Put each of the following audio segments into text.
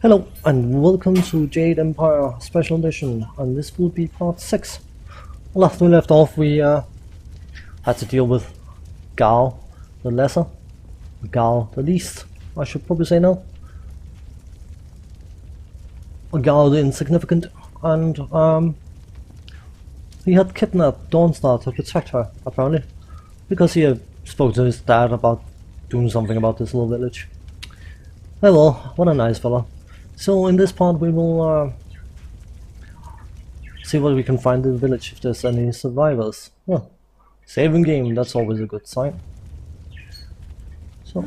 Hello and welcome to Jade Empire Special Edition, and this will be part 6. Last we left off we had to deal with Gao the Lesser, Gao the Least, I should probably say now. Gao the Insignificant, and he had kidnapped Dawnstar to protect her, apparently, because he spoke to his dad about doing something about this little village. Oh well, what a nice fella. So in this part we will see what we can find in the village, if there's any survivors. Well, saving game, that's always a good sign. So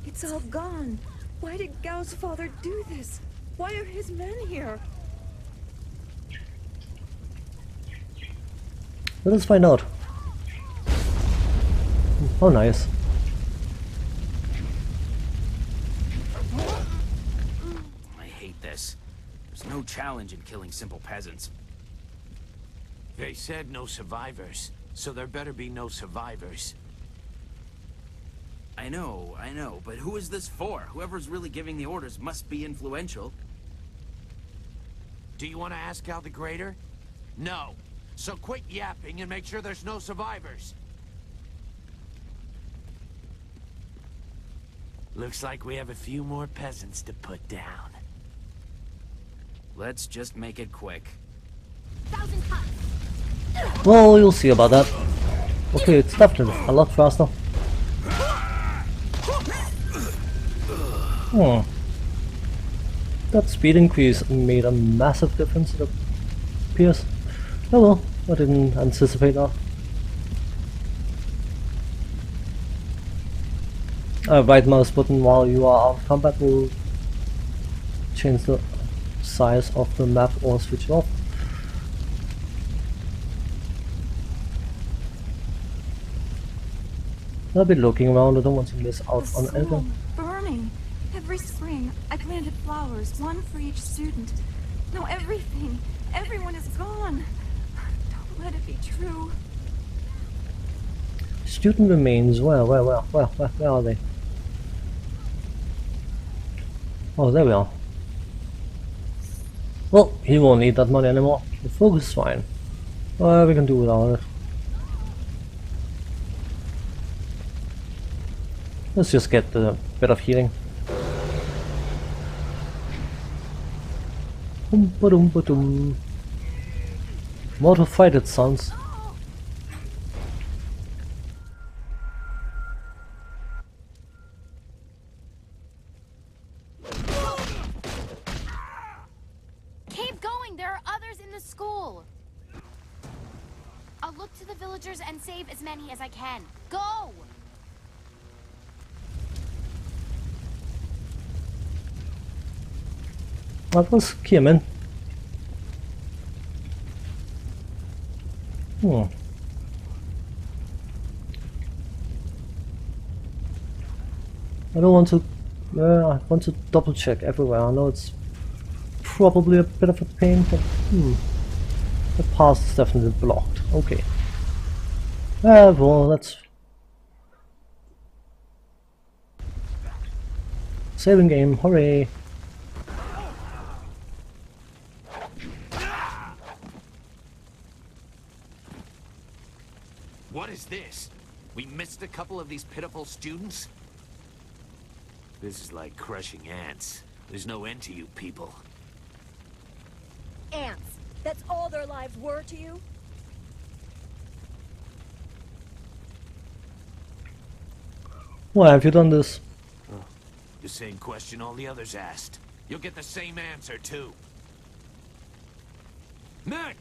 It's all gone. Why did Gao's father do this? Why are his men here? let us find out. Oh nice. I hate this. There's no challenge in killing simple peasants. They said no survivors, so there better be no survivors. I know, but who is this for? Whoever's really giving the orders must be influential. Do you want to ask Al the Greater? No. So quit yapping and make sure there's no survivors. Looks like we have a few more peasants to put down. Let's just make it quick. Well, you'll see about that. Okay, it's definitely a lot faster. That speed increase made a massive difference, it appears. Oh well, I didn't anticipate that. Right mouse button while you are out of combat will change the size of the map or switch it off. I'll be looking around, I don't want to miss out on anything. Burning. Every spring, I planted flowers, one for each student. Now everything, everyone is gone. Don't let it be true. Student remains, where are they? Oh, there we are. Well, he won't need that money anymore. The focus is fine. We can do without it. Let's just get a bit of healing. More to fight, it sounds. Keep going, there are others in the school. I'll look to the villagers and save as many as I can. Go! That was Kierman. I don't want to. I want to double check everywhere. I know it's probably a bit of a pain, but the path is definitely blocked. Okay. Well, let's saving game. Hooray! What is this? We missed a couple of these pitiful students? This is like crushing ants. There's no end to you people. Ants. That's all their lives were to you? Why have you done this? The same question all the others asked. You'll get the same answer too. Men!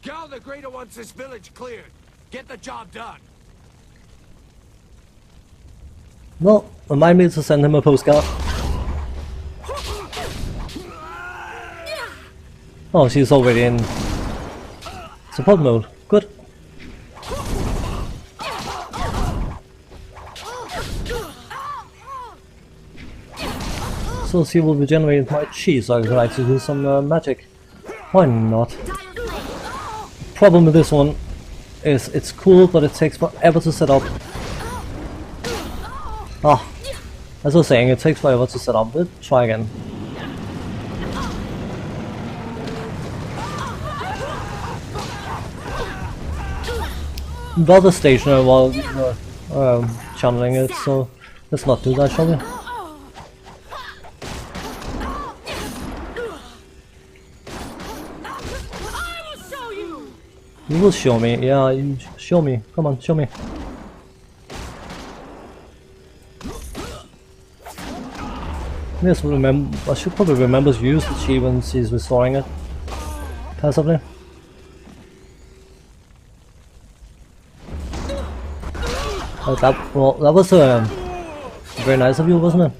Gal the Greater wants this village cleared. Get the job done. Well, remind me to send him a postcard. Oh, she's already in support mode. Good. So she will regenerate my chi, so I can actually do some magic. Why not? Problem with this one is it's cool, but it takes forever to set up. Ah, As I was saying, it takes forever to set up, but try again. Rather stationary while channeling it, so let's not do that, shall we? You will show me, yeah, you show me. Come on, show me. Yes, remember. I should probably remember to use the chi when she's restoring it passively. That was very nice of you, wasn't it?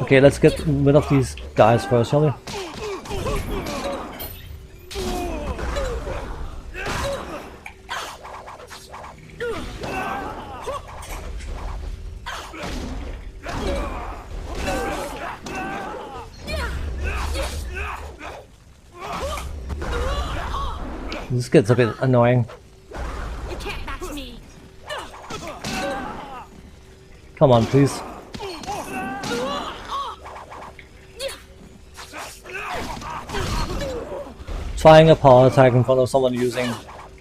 Okay, let's get rid of these guys first, shall we? This gets a bit annoying. You can't match me. Come on, please. Trying a power attack in front of someone using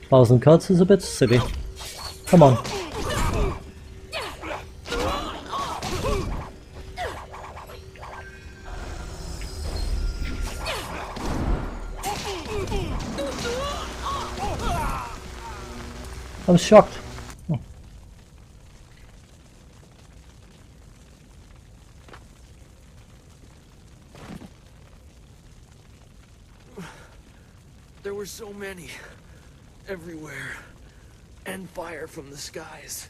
1000 cuts is a bit silly. Come on. I'm shocked. There were so many. Everywhere. And fire from the skies.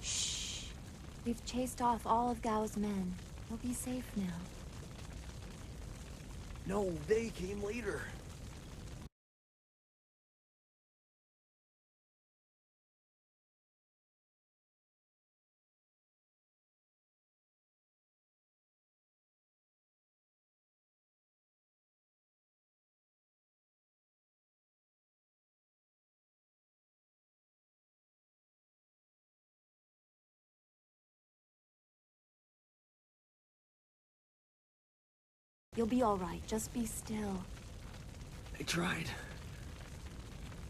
Shh. We've chased off all of Gao's men. We'll be safe now. No, they came later. You'll be all right. Just be still. I tried.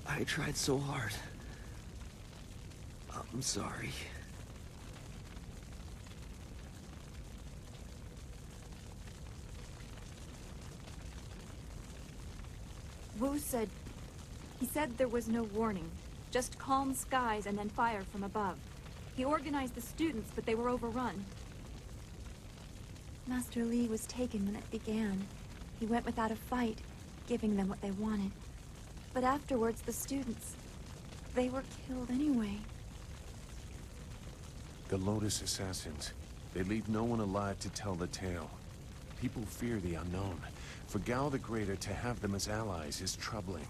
I tried so hard. I'm sorry. Wu said... He said there was no warning. Just calm skies and then fire from above. He organized the students, but they were overrun. Master Li was taken when it began. He went without a fight, giving them what they wanted. But afterwards, the students... they were killed anyway. The Lotus Assassins. They leave no one alive to tell the tale. People fear the unknown. For Gao the Greater to have them as allies is troubling.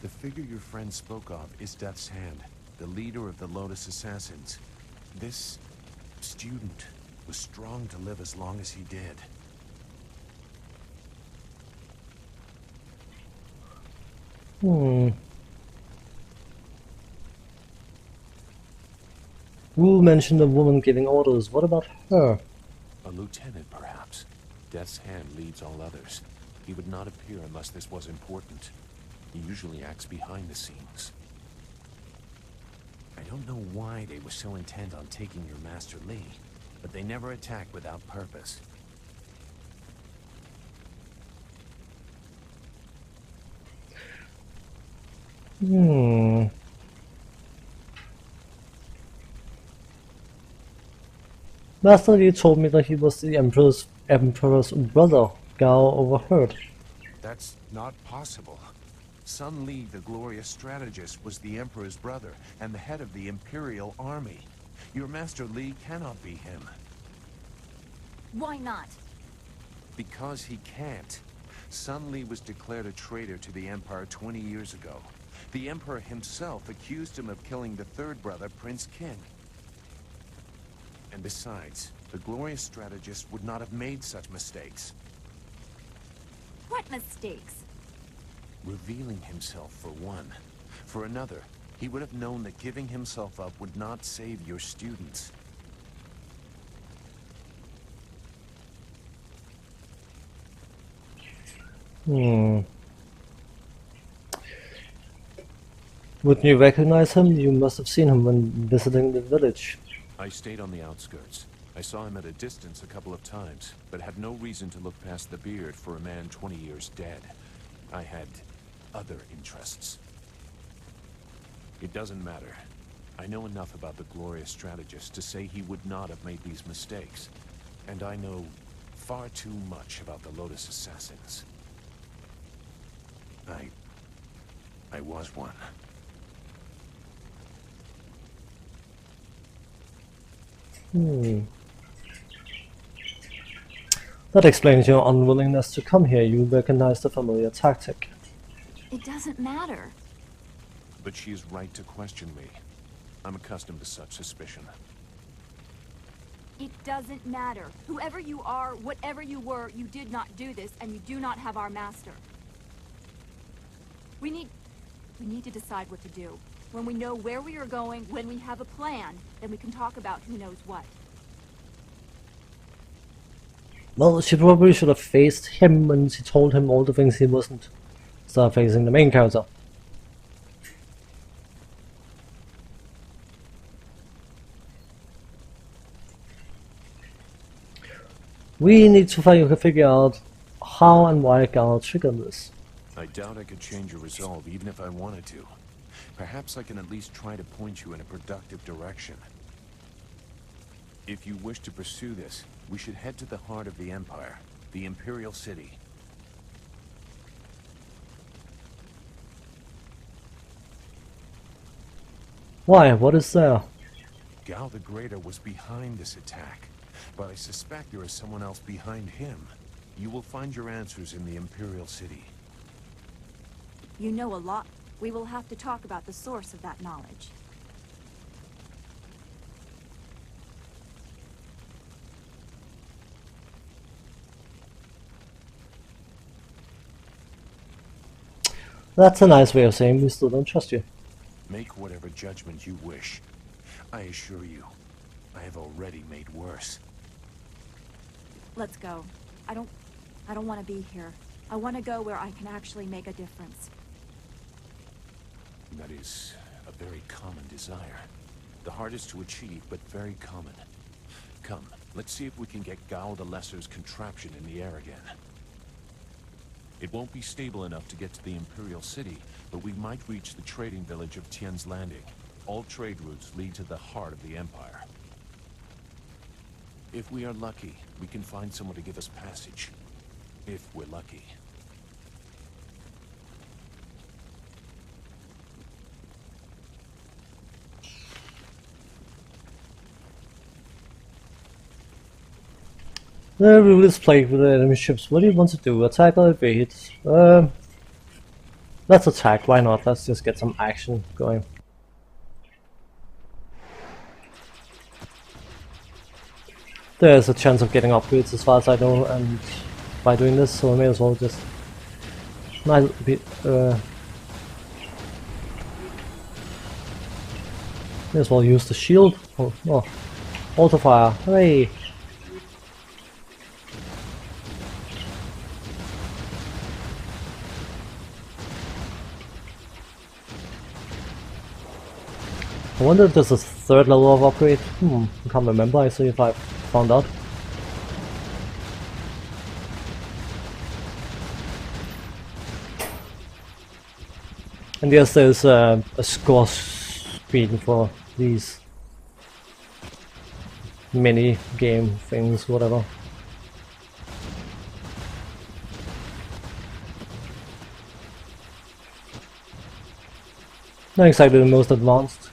The figure your friend spoke of is Death's Hand, the leader of the Lotus Assassins. This student was strong to live as long as he did. Wu mentioned a woman giving orders. What about her? A lieutenant, perhaps. Death's Hand leads all others. He would not appear unless this was important. He usually acts behind the scenes. I don't know why they were so intent on taking your Master Li, but they never attack without purpose. Master Li told me that he was the Emperor's brother. Gao overheard. That's not possible. Sun Li, the glorious strategist, was the Emperor's brother and the head of the Imperial Army. Your Master Li cannot be him. Why not? Because he can't. Sun Li was declared a traitor to the Empire 20 years ago. The Emperor himself accused him of killing the third brother, Prince Qin. And besides, the glorious strategist would not have made such mistakes. What mistakes? Revealing himself, for one. For another, he would have known that giving himself up would not save your students. Wouldn't you recognize him? You must have seen him when visiting the village. I stayed on the outskirts. I saw him at a distance a couple of times, but had no reason to look past the beard for a man 20 years dead. I had other interests. It doesn't matter. I know enough about the glorious strategist to say he would not have made these mistakes. And I know far too much about the Lotus Assassins. I was one. That explains your unwillingness to come here. You recognize the familiar tactic. It doesn't matter. But she is right to question me. I'm accustomed to such suspicion. It doesn't matter. Whoever you are, whatever you were, you did not do this, and you do not have our master. We need to decide what to do. When we know where we are going, when we have a plan, then we can talk about who knows what. Well, she probably should have faced him when she told him all the things he wasn't. Start facing the main character. We need to figure out how and why Gal triggered this. I doubt I could change your resolve even if I wanted to. Perhaps I can at least try to point you in a productive direction. If you wish to pursue this, we should head to the heart of the Empire, the Imperial City. Why? What is there? Gal the Greater was behind this attack, but I suspect there is someone else behind him. You will find your answers in the Imperial City. You know a lot. We will have to talk about the source of that knowledge. That's a nice way of saying we still don't trust you. Make whatever judgment you wish. I assure you, I have already made worse. Let's go. I don't want to be here. I want to go where I can actually make a difference. That is a very common desire. The hardest to achieve, but very common. Come, let's see if we can get Gao the Lesser's contraption in the air again. It won't be stable enough to get to the Imperial City, but we might reach the trading village of Tien's Landing. All trade routes lead to the heart of the Empire. If we are lucky, we can find someone to give us passage. If we're lucky. The rule is plagued with enemy ships. What do you want to do? Attack or evade? Let's attack. Why not? Let's just get some action going. There's a chance of getting upgrades as far as I know, and by doing this, so I may as well just may as well use the shield. Oh, no. Auto fire. Hooray! I wonder if there's a third level of upgrade. I can't remember. I see if I found out. And yes, there's a score screen for these mini game things, whatever. Not exactly the most advanced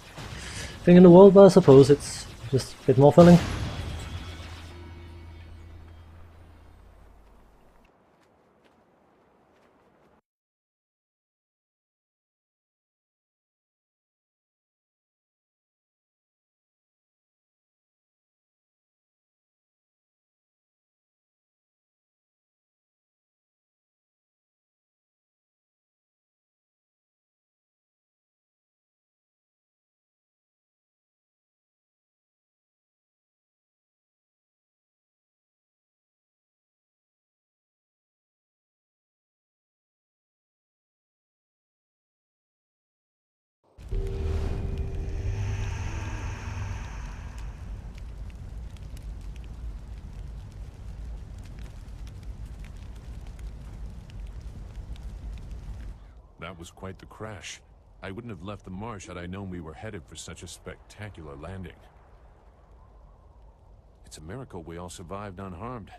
thing in the world, but I suppose it's just a bit more filling. That was quite the crash. I wouldn't have left the marsh had I known we were headed for such a spectacular landing. It's a miracle we all survived unharmed.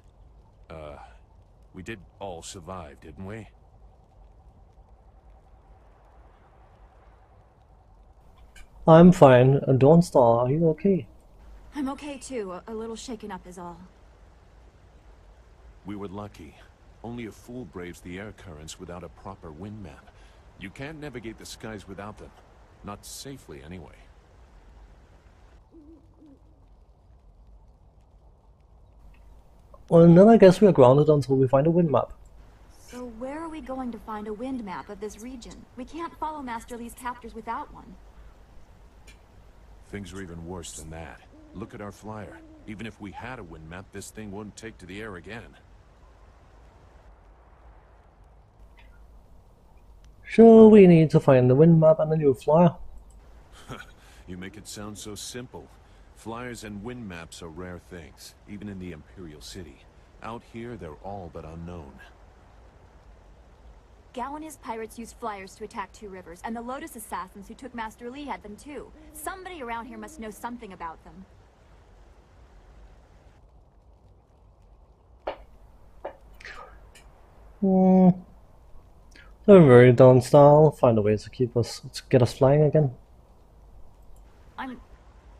We did all survive, didn't we? I'm fine. Dawnstar, are you okay? I'm okay too. A little shaken up is all. We were lucky. Only a fool braves the air currents without a proper wind map. You can't navigate the skies without them. Not safely, anyway. Well, then I guess we are grounded until we find a wind map. So where are we going to find a wind map of this region? We can't follow Master Li's captors without one. Things are even worse than that. Look at our flyer. Even if we had a wind map, this thing wouldn't take to the air again. So we need to find the wind map and a new flyer. You make it sound so simple. Flyers and wind maps are rare things, even in the Imperial City. Out here, they're all but unknown. Gao and his pirates used flyers to attack Two Rivers, and the Lotus assassins who took Master Li had them too. Somebody around here must know something about them. Don't worry, Dawnstar. I'll find a way to get us flying again.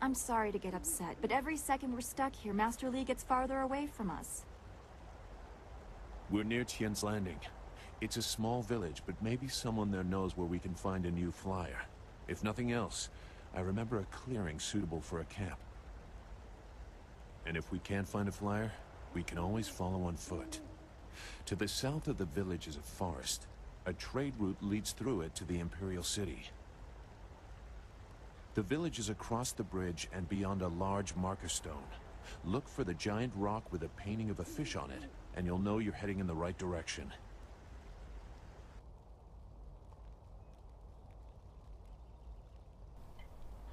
I'm sorry to get upset, but every second we're stuck here, Master Li gets farther away from us. We're near Tien's Landing. It's a small village, but maybe someone there knows where we can find a new flyer. If nothing else, I remember a clearing suitable for a camp. And if we can't find a flyer, we can always follow on foot. To the south of the village is a forest. A trade route leads through it to the Imperial City. The village is across the bridge and beyond a large marker stone. Look for the giant rock with a painting of a fish on it, and you'll know you're heading in the right direction.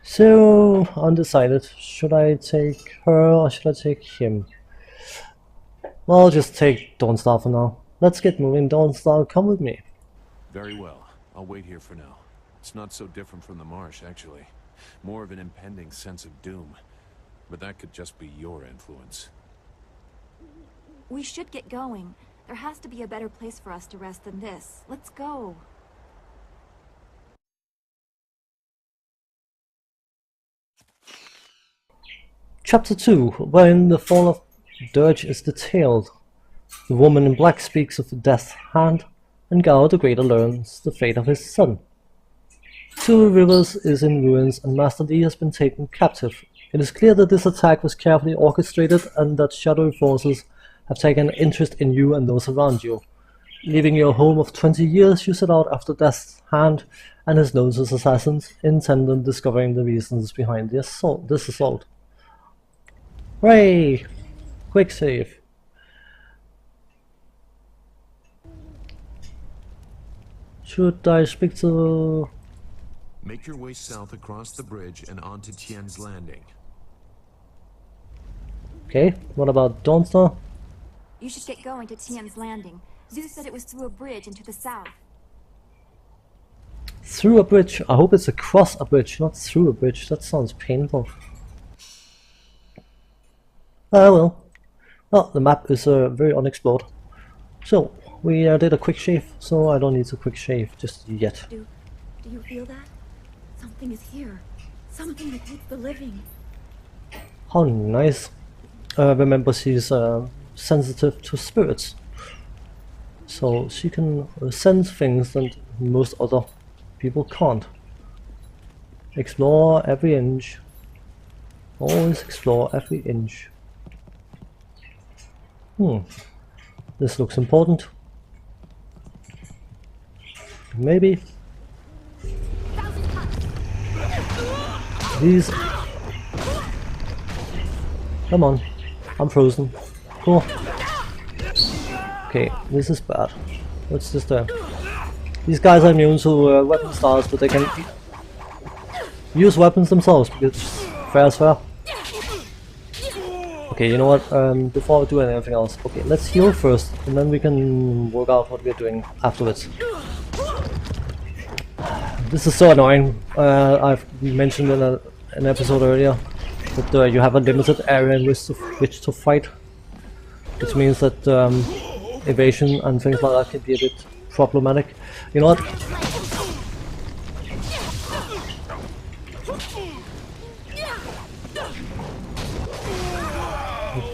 So, undecided. Should I take her or should I take him? Well, I'll just take Dawnstar for now. Let's get moving, Dawnstar. Come with me. Very well. I'll wait here for now. It's not so different from the marsh, actually. More of an impending sense of doom. But that could just be your influence. We should get going. There has to be a better place for us to rest than this. Let's go. Chapter 2, wherein the fall of Dirge is detailed. The woman in black speaks of the Death's Hand, and Gao the Greater learns the fate of his son. Two Rivers is in ruins and Master Li has been taken captive. It is clear that this attack was carefully orchestrated and that shadowy forces have taken an interest in you and those around you. Leaving your home of 20 years, you set out after Death's Hand and his Lotus assassins, intent on discovering the reasons behind this assault. Hooray! Quick save. Should I speak to... Make your way south across the bridge and onto Tien's Landing. Okay, what about Dawnstar? You should get going to Tien's Landing. Zeus said it was through a bridge into the south. Through a bridge? I hope it's across a bridge, not through a bridge. That sounds painful. Well, the map is very unexplored. So, we did a quick shave, so I don't need to quick shave just yet. Do you feel that? Something is here. Something that hates the living. How nice. Remember, she's sensitive to spirits. So she can sense things that most other people can't. Explore every inch. Always explore every inch. This looks important. Maybe. These. Come on. I'm frozen. Cool. Okay, this is bad. What's this there? These guys are immune to weapon styles, but they can use weapons themselves, because fair is fair. Okay, you know what, before we do anything else, okay, let's heal first, and then we can work out what we're doing afterwards. This is so annoying. I've mentioned in an episode earlier that you have a limited area in which to fight, which means that evasion and things like that can be a bit problematic. You know what?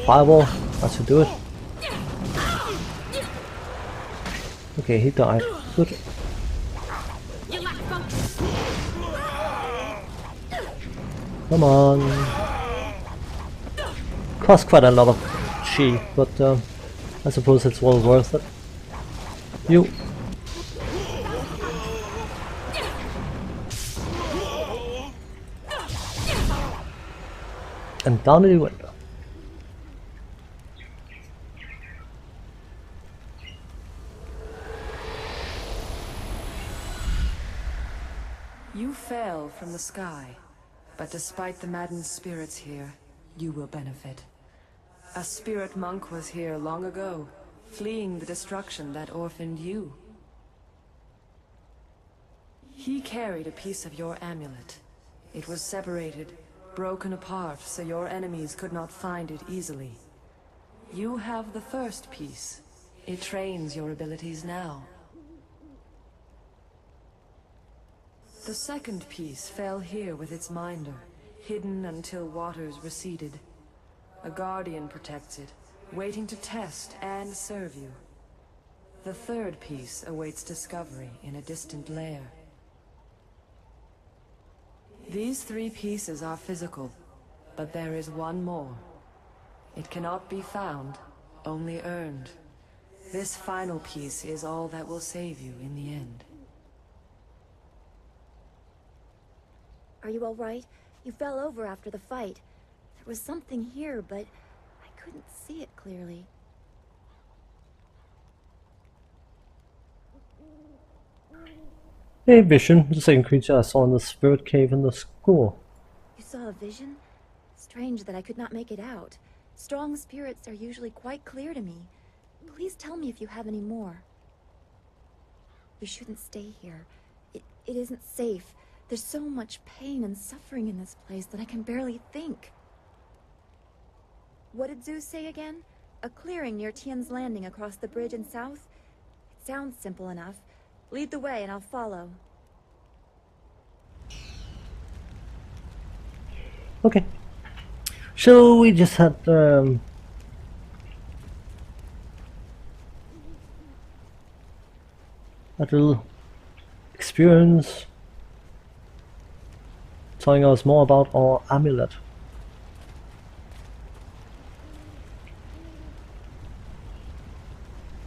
Fireball, that should do it. Okay, he died. Good. Come on. Cost quite a lot of chi, but I suppose it's well worth it. You. And down the window. You fell from the sky, but despite the maddened spirits here, you will benefit. A spirit monk was here long ago, fleeing the destruction that orphaned you. He carried a piece of your amulet. It was separated, broken apart, so your enemies could not find it easily. You have the first piece. It trains your abilities now. The second piece fell here with its minder, hidden until waters receded. A guardian protects it, waiting to test and serve you. The third piece awaits discovery in a distant lair. These 3 pieces are physical, but there is one more. It cannot be found, only earned. This final piece is all that will save you in the end. Are you all right? You fell over after the fight. There was something here, but I couldn't see it clearly. A vision, the same creature I saw in the spirit cave in the school. You saw a vision? Strange that I could not make it out. Strong spirits are usually quite clear to me. Please tell me if you have any more. We shouldn't stay here. It isn't safe. There's so much pain and suffering in this place that I can barely think. What did Zeus say again? A clearing near Tien's landing across the bridge in south? It sounds simple enough. Lead the way and I'll follow. Okay. So we just had a little experience telling us more about our amulet.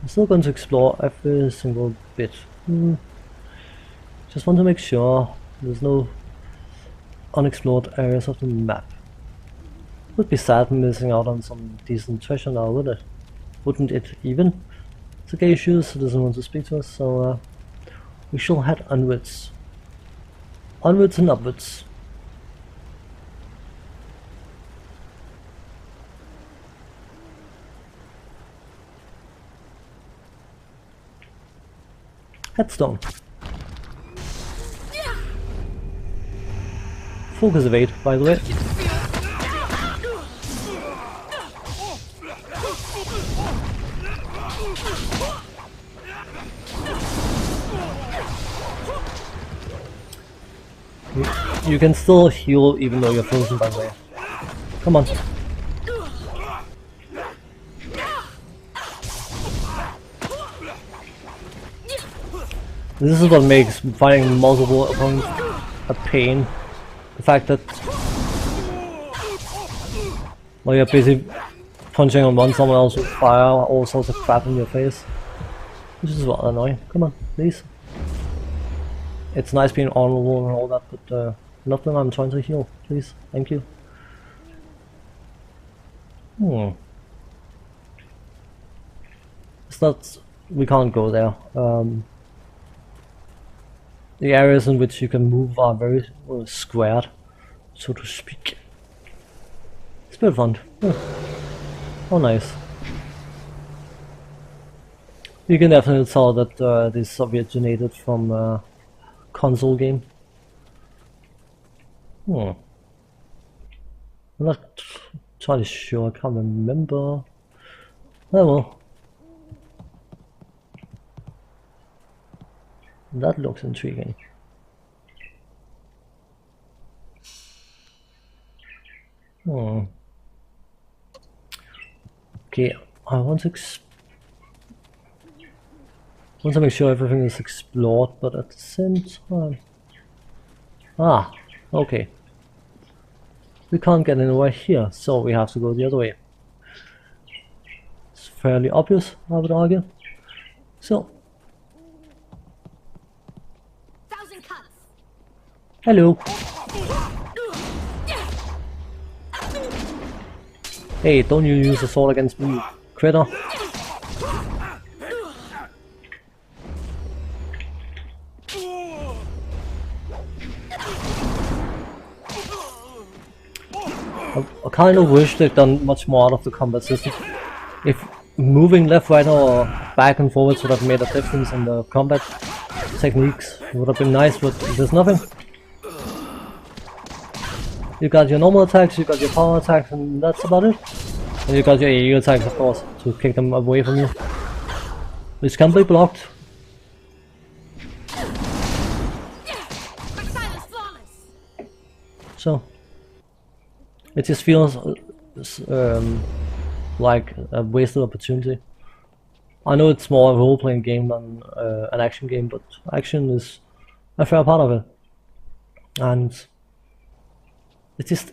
I'm still going to explore every single bit. Just want to make sure there's no unexplored areas of the map. Would be sad missing out on some decent treasure now, would it? Wouldn't it even? Sagacious doesn't want to speak to us, so we shall head onwards. Onwards and upwards. Headstone. Focus evade, by the way. You can still heal even though you're frozen, by the way. Come on. This is what makes fighting multiple opponents a pain. The fact that while you're busy punching on one, someone else will fire all sorts of crap in your face. Which is rather annoying. Come on, please. It's nice being honorable and all that, but not when I'm trying to heal. Please, thank you. It's not... we can't go there. the areas in which you can move are very squared, so to speak. It's been fun. Yeah. Oh, nice. You can definitely tell that this originated from a console game. I'm not entirely sure, I can't remember. Oh well. That looks intriguing. Okay, I want to make sure everything is explored, but at the same time... Ah, okay. We can't get anywhere here, so we have to go the other way. It's fairly obvious, I would argue. So... Hello! Hey, don't you use a sword against me, critter! I kind of wish they'd done much more out of the combat system. If moving left, right or back and forwards would have made a difference in the combat techniques, it would have been nice, but there's nothing. You got your normal attacks, you got your power attacks, and that's about it. And you got your AU attacks, of course, to kick them away from you. Which can be blocked. So, it just feels like a wasted opportunity. I know it's more a role-playing game than an action game, but action is a fair part of it. And it just,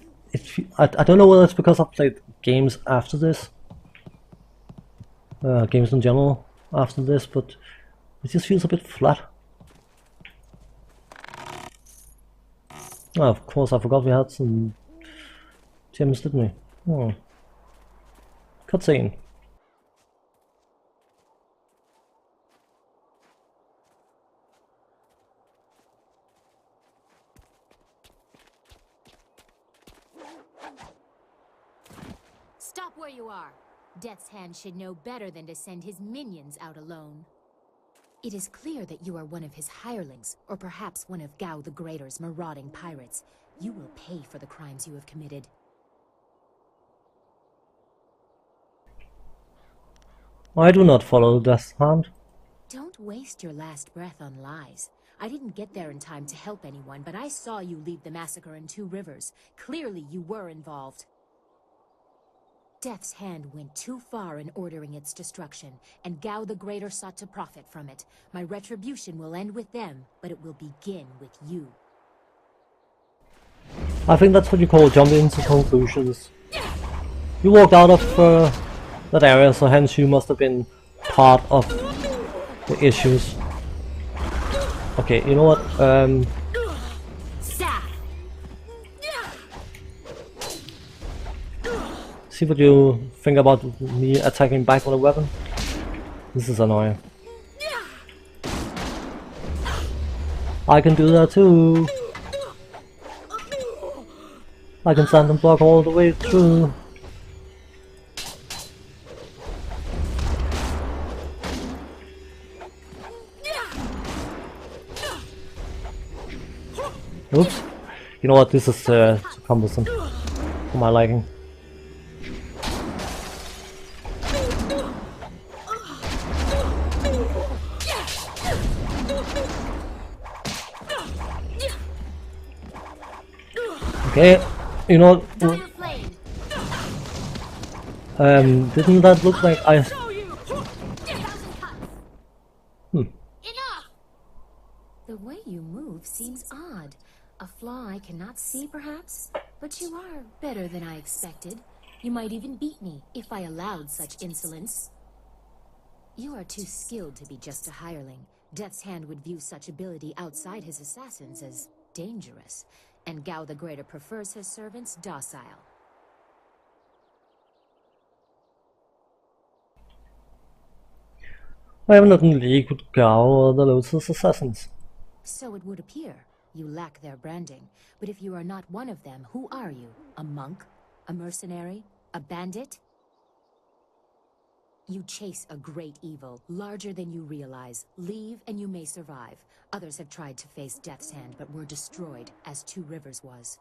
I don't know whether it's because I've played games after this, games in general after this, but it just feels a bit flat. Oh, of course, I forgot we had some gems, didn't we? Oh. Cutscene. Stop where you are. Death's Hand should know better than to send his minions out alone. It is clear that you are one of his hirelings, or perhaps one of Gao the Greater's marauding pirates. You will pay for the crimes you have committed. I do not follow Death's Hand. Don't waste your last breath on lies. I didn't get there in time to help anyone, but I saw you lead the massacre in Two Rivers. Clearly you were involved. Death's Hand went too far in ordering its destruction, and Gao the Greater sought to profit from it. My retribution will end with them, but it will begin with you. I think that's what you call jumping into conclusions. You walked out of that area, so hence you must have been part of the issues. Okay, you know what? See what you think about me attacking back with a weapon? This is annoying. I can do that too. I can stand and block all the way through. Oops. You know what? This is too cumbersome for my liking. Okay, you know, didn't that look like I... The way you move seems odd. A flaw I cannot see, perhaps? But you are better than I expected. You might even beat me, if I allowed such insolence. You are too skilled to be just a hireling. Death's Hand would view such ability outside his assassins as dangerous. And Gao the Greater prefers his servants docile. I have nothing in league with Gao or the Lotus Assassins. So it would appear. You lack their branding. But if you are not one of them, who are you? A monk? A mercenary? A bandit? You chase a great evil, larger than you realize. Leave and you may survive. Others have tried to face Death's Hand, but were destroyed, as Two Rivers was.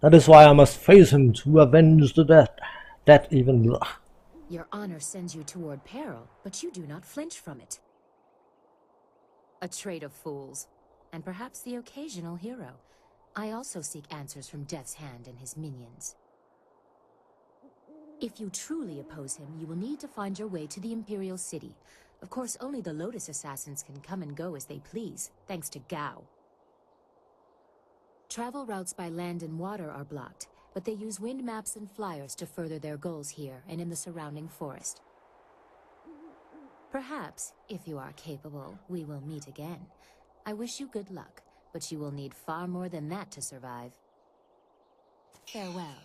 That is why I must face him to avenge the death. That even... Your honor sends you toward peril, but you do not flinch from it. A trait of fools, and perhaps the occasional hero. I also seek answers from Death's Hand and his minions. If you truly oppose him, you will need to find your way to the Imperial City. Of course, only the Lotus Assassins can come and go as they please, thanks to Gao. Travel routes by land and water are blocked, but they use wind maps and flyers to further their goals here and in the surrounding forest. Perhaps, if you are capable, we will meet again. I wish you good luck, but you will need far more than that to survive. Farewell.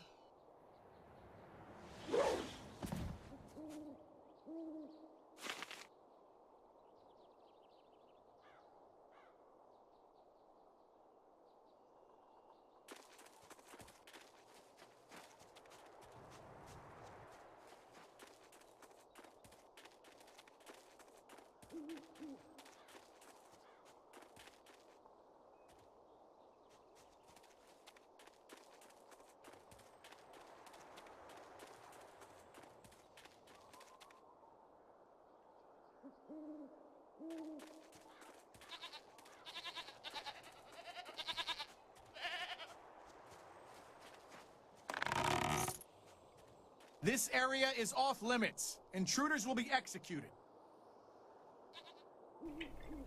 This area is off limits. Intruders will be executed.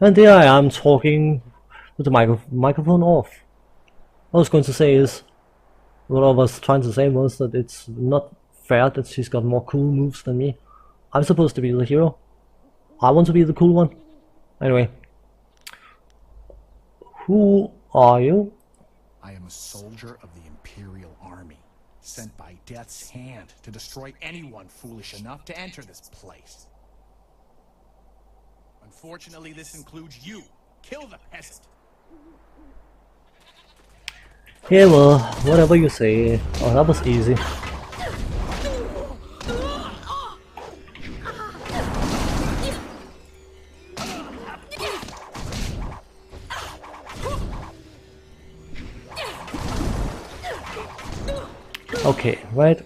And there I am talking with the microphone off. What I was going to say is, what I was trying to say was that it's not fair that she's got more cool moves than me. I'm supposed to be the hero. I want to be the cool one. Anyway. Who are you? I am a soldier of the Imperial Army, sent by Death's Hand to destroy anyone foolish enough to enter this place. Unfortunately, this includes you. Kill the peasant. Yeah, well, whatever you say. Oh, that was easy. Okay, right.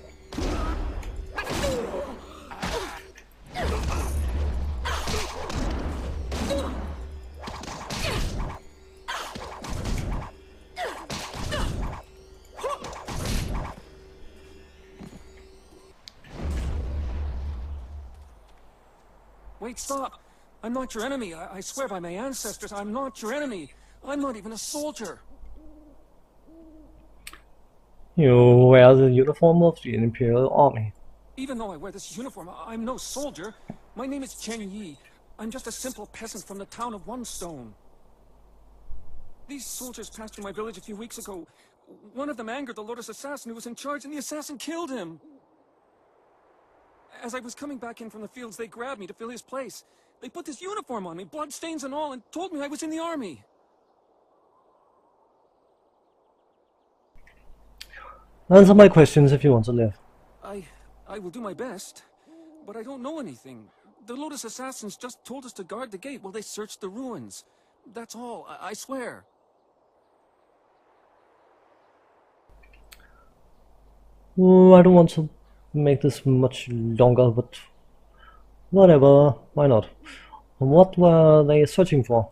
Wait, stop! I'm not your enemy. I swear by my ancestors, I'm not your enemy. I'm not even a soldier. You wear the uniform of the Imperial Army. Even though I wear this uniform, I'm no soldier. My name is Tien. I'm just a simple peasant from the town of One Stone. These soldiers passed through my village a few weeks ago. One of them angered the Lotus Assassin who was in charge, and the assassin killed him. As I was coming back in from the fields, they grabbed me to fill his place. They put this uniform on me, bloodstains and all, and told me I was in the army. Answer my questions if you want to live. I will do my best, but I don't know anything. The Lotus Assassins just told us to guard the gate while they searched the ruins. That's all, I swear. I don't want to make this much longer, but whatever, why not? What were they searching for?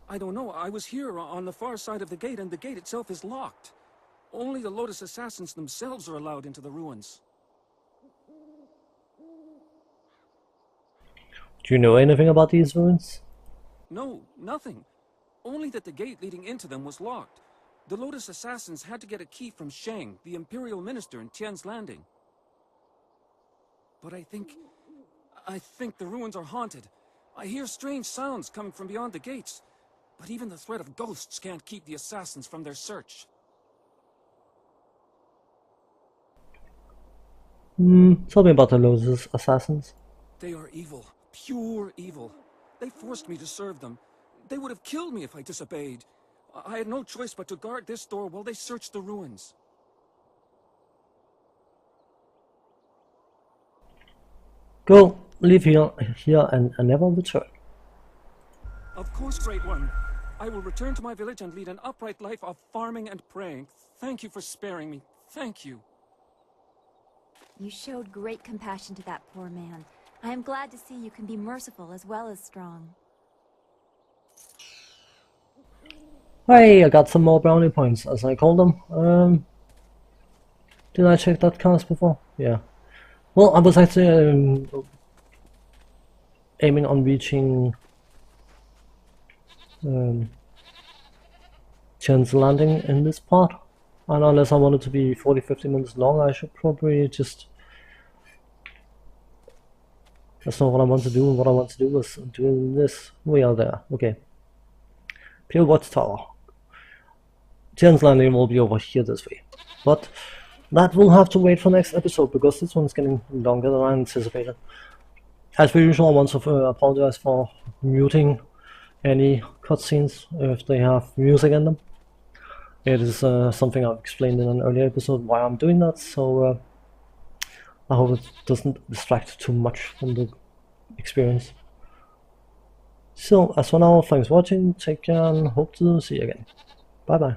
I don't know. I was here on the far side of the gate, and the gate itself is locked. Only the Lotus Assassins themselves are allowed into the ruins. Do you know anything about these ruins? No, nothing. Only that the gate leading into them was locked. The Lotus Assassins had to get a key from Shang, the Imperial Minister in Tien's Landing. But I think the ruins are haunted. I hear strange sounds coming from beyond the gates. But even the threat of ghosts can't keep the assassins from their search. Tell me about the Lotus Assassins. They are evil. Pure evil. They forced me to serve them. They would have killed me if I disobeyed. I had no choice but to guard this door while they searched the ruins. Go, leave here and never return. Of course, Great One. I will return to my village and lead an upright life of farming and praying. Thank you for sparing me. Thank you. You showed great compassion to that poor man. I am glad to see you can be merciful as well as strong. Hey, I got some more brownie points, as I call them. Did I check that cast before? Yeah. Well, I was actually aiming on reaching Tien's landing in this part. And unless I want it to be 40-50 minutes long, I should probably just... That's not what I want to do. What I want to do is doing this. We are there. Okay. Pure Watchtower. Tien's landing will be over here this way. But that will have to wait for next episode, because this one's getting longer than I anticipated. As per usual, I want to apologize for muting any cutscenes if they have music in them. It is something I've explained in an earlier episode why I'm doing that, so I hope it doesn't distract too much from the experience. So, as for now, thanks for watching, take care, and hope to see you again. Bye bye.